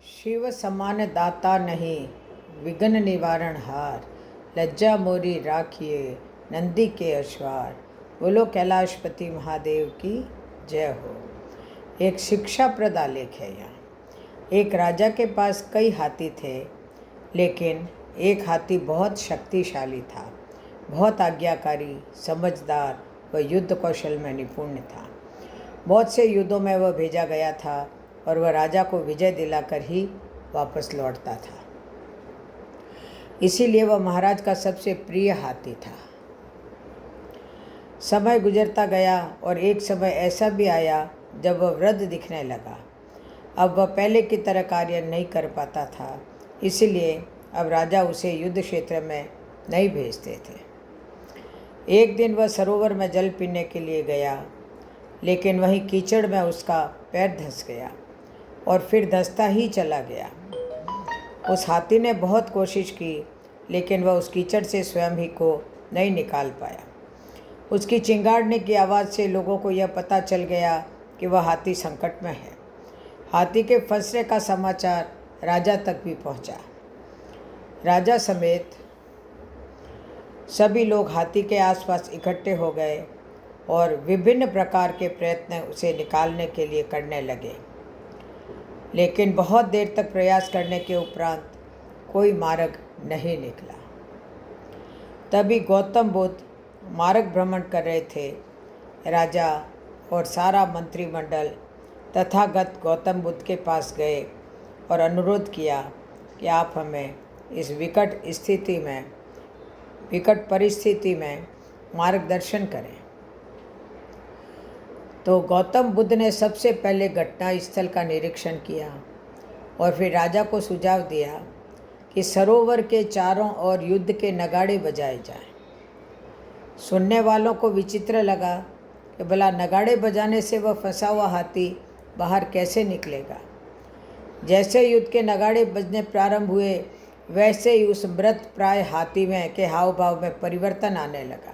शिव समान दाता नहीं, विघ्न निवारण हार, लज्जा मोरी राखिए नंदी के अश्वार। बोलो कैलाशपति महादेव की जय हो। एक शिक्षाप्रद आलेख है यहाँ। एक राजा के पास कई हाथी थे, लेकिन एक हाथी बहुत शक्तिशाली था, बहुत आज्ञाकारी, समझदार व युद्ध कौशल में निपुण था। बहुत से युद्धों में वह भेजा गया था और वह राजा को विजय दिलाकर ही वापस लौटता था। इसीलिए वह महाराज का सबसे प्रिय हाथी था। समय गुजरता गया और एक समय ऐसा भी आया जब वह वृद्ध दिखने लगा। अब वह पहले की तरह कार्य नहीं कर पाता था, इसलिए अब राजा उसे युद्ध क्षेत्र में नहीं भेजते थे। एक दिन वह सरोवर में जल पीने के लिए गया, लेकिन वहीं कीचड़ में उसका पैर धंस गया और फिर धंसता ही चला गया। उस हाथी ने बहुत कोशिश की, लेकिन वह उस कीचड़ से स्वयं ही को नहीं निकाल पाया। उसकी चिंगाड़ने की आवाज़ से लोगों को यह पता चल गया कि वह हाथी संकट में है। हाथी के फंसने का समाचार राजा तक भी पहुंचा। राजा समेत सभी लोग हाथी के आसपास इकट्ठे हो गए और विभिन्न प्रकार के प्रयत्न उसे निकालने के लिए करने लगे, लेकिन बहुत देर तक प्रयास करने के उपरांत कोई मार्ग नहीं निकला। तभी गौतम बुद्ध मार्ग भ्रमण कर रहे थे। राजा और सारा मंत्रिमंडल तथागत गौतम बुद्ध के पास गए और अनुरोध किया कि आप हमें इस विकट परिस्थिति में मार्गदर्शन करें। तो गौतम बुद्ध ने सबसे पहले घटना स्थल का निरीक्षण किया और फिर राजा को सुझाव दिया कि सरोवर के चारों ओर युद्ध के नगाड़े बजाए जाएं। सुनने वालों को विचित्र लगा कि भला नगाड़े बजाने से वह फंसा हुआ हाथी बाहर कैसे निकलेगा। जैसे युद्ध के नगाड़े बजने प्रारंभ हुए, वैसे ही उस मृत प्राय हाथी में के हाव भाव में परिवर्तन आने लगा।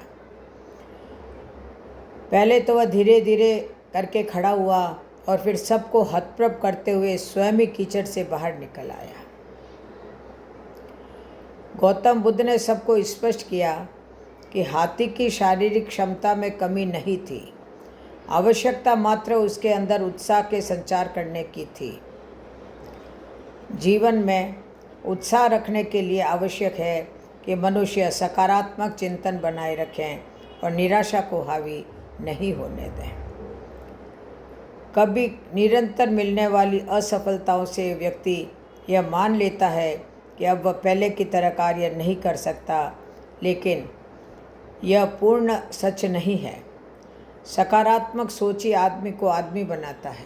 पहले तो वह धीरे धीरे करके खड़ा हुआ और फिर सबको हतप्रभ करते हुए स्वयं ही कीचड़ से बाहर निकल आया। गौतम बुद्ध ने सबको स्पष्ट किया कि हाथी की शारीरिक क्षमता में कमी नहीं थी, आवश्यकता मात्र उसके अंदर उत्साह के संचार करने की थी। जीवन में उत्साह रखने के लिए आवश्यक है कि मनुष्य सकारात्मक चिंतन बनाए रखें और निराशा को हावी नहीं होने दें। कभी निरंतर मिलने वाली असफलताओं से व्यक्ति यह मान लेता है कि अब वह पहले की तरह कार्य नहीं कर सकता, लेकिन यह पूर्ण सच नहीं है। सकारात्मक सोच ही आदमी को आदमी बनाता है,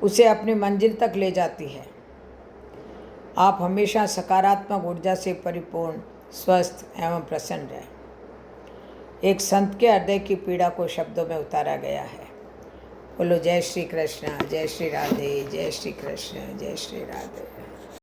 उसे अपनी मंजिल तक ले जाती है। आप हमेशा सकारात्मक ऊर्जा से परिपूर्ण, स्वस्थ एवं प्रसन्न रहें। एक संत के हृदय की पीड़ा को शब्दों में उतारा गया है। बोलो जय श्री कृष्ण, जय श्री राधे, जय श्री कृष्ण, जय श्री राधे।